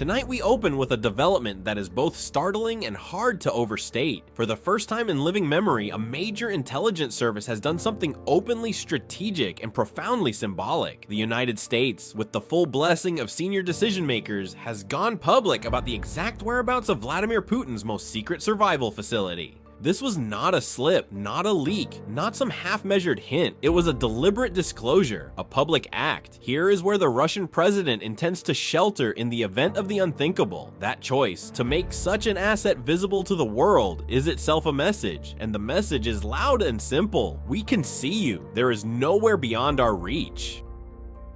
Tonight we open with a development that is both startling and hard to overstate. For the first time in living memory, a major intelligence service has done something openly strategic and profoundly symbolic. The United States, with the full blessing of senior decision makers, has gone public about the exact whereabouts of Vladimir Putin's most secret survival facility. This was not a slip, not a leak, not some half-measured hint. It was a deliberate disclosure, a public act. Here is where the Russian president intends to shelter in the event of the unthinkable. That choice, to make such an asset visible to the world, is itself a message, and the message is loud and simple. We can see you. There is nowhere beyond our reach.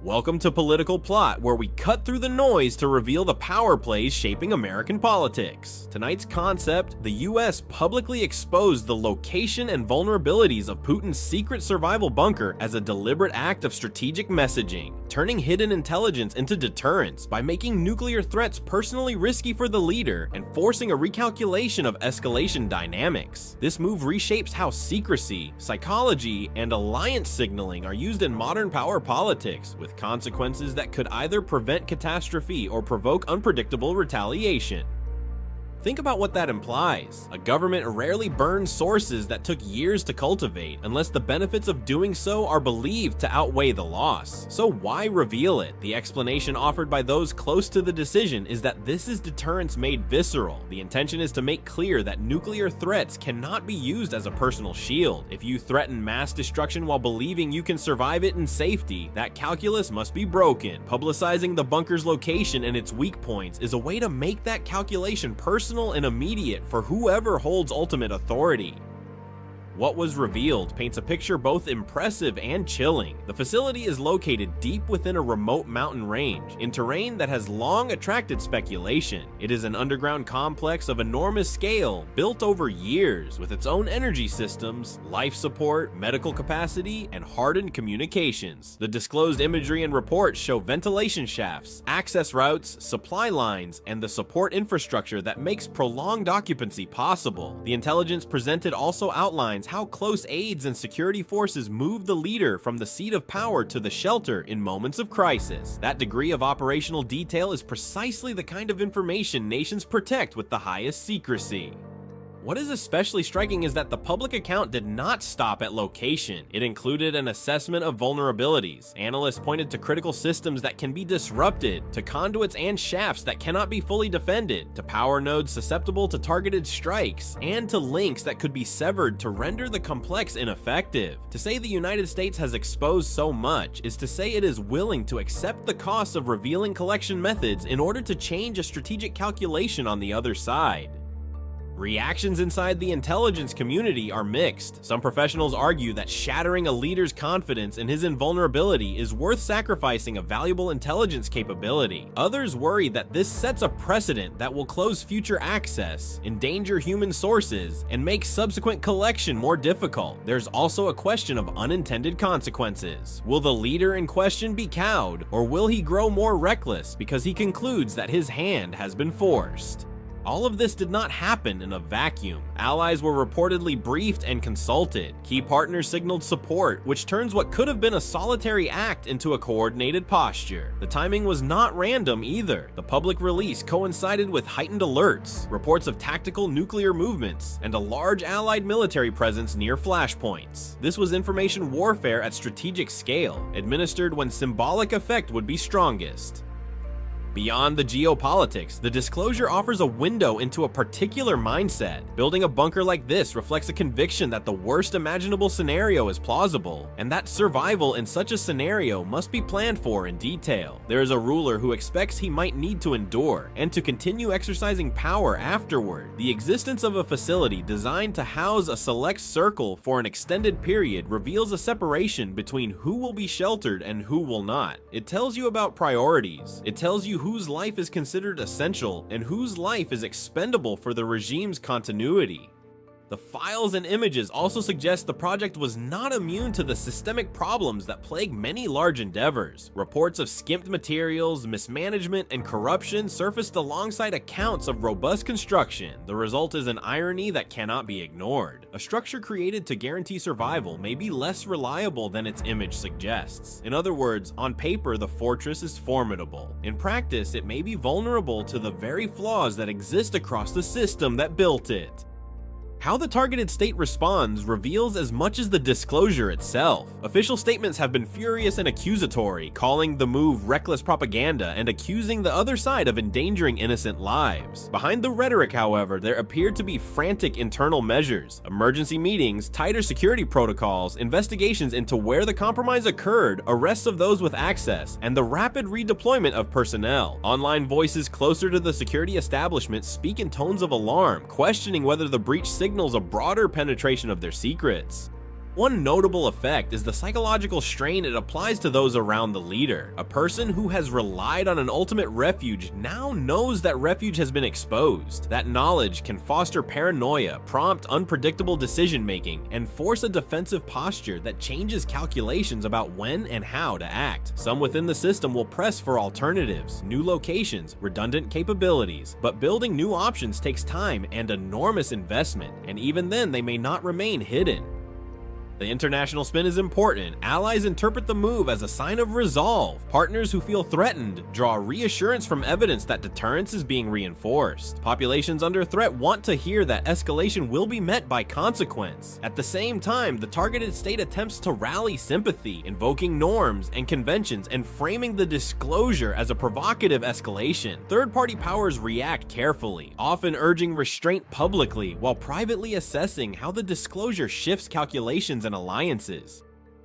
Welcome to Political Plot, where we cut through the noise to reveal the power plays shaping American politics. Tonight's concept: the US publicly exposed the location and vulnerabilities of Putin's secret survival bunker as a deliberate act of strategic messaging, turning hidden intelligence into deterrence by making nuclear threats personally risky for the leader and forcing a recalculation of escalation dynamics. This move reshapes how secrecy, psychology, and alliance signaling are used in modern power politics, with consequences that could either prevent catastrophe or provoke unpredictable retaliation. Think about what that implies. A government rarely burns sources that took years to cultivate unless the benefits of doing so are believed to outweigh the loss. So why reveal it? The explanation offered by those close to the decision is that this is deterrence made visceral. The intention is to make clear that nuclear threats cannot be used as a personal shield. If you threaten mass destruction while believing you can survive it in safety, that calculus must be broken. Publicizing the bunker's location and its weak points is a way to make that calculation personal and immediate for whoever holds ultimate authority. What was revealed paints a picture both impressive and chilling. The facility is located deep within a remote mountain range, in terrain that has long attracted speculation. It is an underground complex of enormous scale, built over years, with its own energy systems, life support, medical capacity, and hardened communications. The disclosed imagery and reports show ventilation shafts, access routes, supply lines, and the support infrastructure that makes prolonged occupancy possible. The intelligence presented also outlines how close aides and security forces move the leader from the seat of power to the shelter in moments of crisis. That degree of operational detail is precisely the kind of information nations protect with the highest secrecy. What is especially striking is that the public account did not stop at location. It included an assessment of vulnerabilities. Analysts pointed to critical systems that can be disrupted, to conduits and shafts that cannot be fully defended, to power nodes susceptible to targeted strikes, and to links that could be severed to render the complex ineffective. To say the United States has exposed so much is to say it is willing to accept the costs of revealing collection methods in order to change a strategic calculation on the other side. Reactions inside the intelligence community are mixed. Some professionals argue that shattering a leader's confidence in his invulnerability is worth sacrificing a valuable intelligence capability. Others worry that this sets a precedent that will close future access, endanger human sources, and make subsequent collection more difficult. There's also a question of unintended consequences. Will the leader in question be cowed, or will he grow more reckless because he concludes that his hand has been forced? All of this did not happen in a vacuum. Allies were reportedly briefed and consulted. Key partners signaled support, which turns what could have been a solitary act into a coordinated posture. The timing was not random either. The public release coincided with heightened alerts, reports of tactical nuclear movements, and a large allied military presence near flashpoints. This was information warfare at strategic scale, administered when symbolic effect would be strongest. Beyond the geopolitics, the disclosure offers a window into a particular mindset. Building a bunker like this reflects a conviction that the worst imaginable scenario is plausible, and that survival in such a scenario must be planned for in detail. There is a ruler who expects he might need to endure, and to continue exercising power afterward. The existence of a facility designed to house a select circle for an extended period reveals a separation between who will be sheltered and who will not. It tells you about priorities. It tells you whose life is considered essential and whose life is expendable for the regime's continuity. The files and images also suggest the project was not immune to the systemic problems that plague many large endeavors. Reports of skimped materials, mismanagement, and corruption surfaced alongside accounts of robust construction. The result is an irony that cannot be ignored. A structure created to guarantee survival may be less reliable than its image suggests. In other words, on paper, the fortress is formidable. In practice, it may be vulnerable to the very flaws that exist across the system that built it. How the targeted state responds reveals as much as the disclosure itself. Official statements have been furious and accusatory, calling the move reckless propaganda and accusing the other side of endangering innocent lives. Behind the rhetoric, however, there appeared to be frantic internal measures, emergency meetings, tighter security protocols, investigations into where the compromise occurred, arrests of those with access, and the rapid redeployment of personnel. Online voices closer to the security establishment speak in tones of alarm, questioning whether the breach signals a broader penetration of their secrets. One notable effect is the psychological strain it applies to those around the leader. A person who has relied on an ultimate refuge now knows that refuge has been exposed. That knowledge can foster paranoia, prompt unpredictable decision-making, and force a defensive posture that changes calculations about when and how to act. Some within the system will press for alternatives, new locations, redundant capabilities, but building new options takes time and enormous investment, and even then they may not remain hidden. The international spin is important. Allies interpret the move as a sign of resolve. Partners who feel threatened draw reassurance from evidence that deterrence is being reinforced. Populations under threat want to hear that escalation will be met by consequence. At the same time, the targeted state attempts to rally sympathy, invoking norms and conventions and framing the disclosure as a provocative escalation. Third-party powers react carefully, often urging restraint publicly while privately assessing how the disclosure shifts calculations and alliances.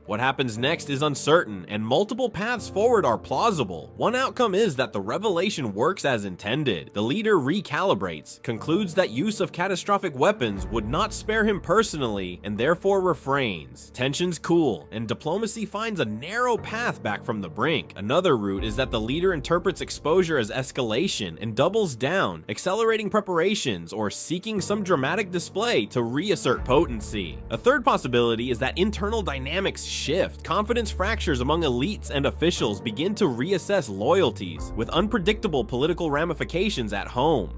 What happens next is uncertain, and multiple paths forward are plausible. One outcome is that the revelation works as intended. The leader recalibrates, concludes that use of catastrophic weapons would not spare him personally, and therefore refrains. Tensions cool, and diplomacy finds a narrow path back from the brink. Another route is that the leader interprets exposure as escalation and doubles down, accelerating preparations or seeking some dramatic display to reassert potency. A third possibility is that internal dynamics shift. Confidence fractures among elites and officials begin to reassess loyalties, with unpredictable political ramifications at home.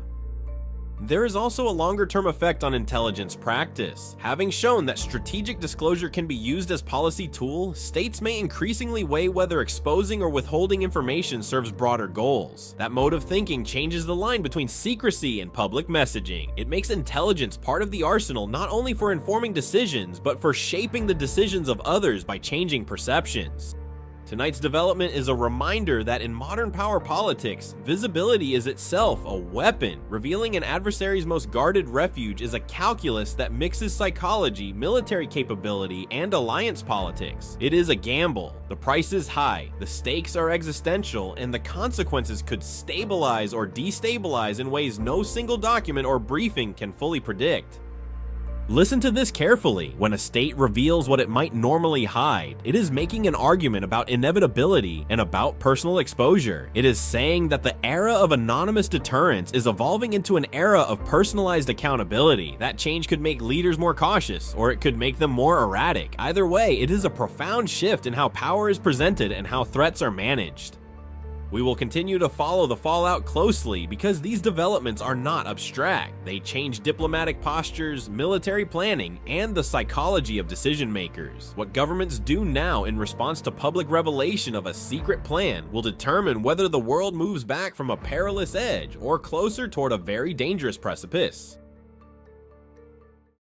There is also a longer-term effect on intelligence practice. Having shown that strategic disclosure can be used as policy tool, states may increasingly weigh whether exposing or withholding information serves broader goals. That mode of thinking changes the line between secrecy and public messaging. It makes intelligence part of the arsenal not only for informing decisions, but for shaping the decisions of others by changing perceptions. Tonight's development is a reminder that in modern power politics, visibility is itself a weapon. Revealing an adversary's most guarded refuge is a calculus that mixes psychology, military capability, and alliance politics. It is a gamble. The price is high, the stakes are existential, and the consequences could stabilize or destabilize in ways no single document or briefing can fully predict. Listen to this carefully. When a state reveals what it might normally hide, it is making an argument about inevitability and about personal exposure. It is saying that the era of anonymous deterrence is evolving into an era of personalized accountability. That change could make leaders more cautious, or it could make them more erratic. Either way, it is a profound shift in how power is presented and how threats are managed. We will continue to follow the fallout closely because these developments are not abstract. They change diplomatic postures, military planning, and the psychology of decision makers. What governments do now in response to public revelation of a secret plan will determine whether the world moves back from a perilous edge or closer toward a very dangerous precipice.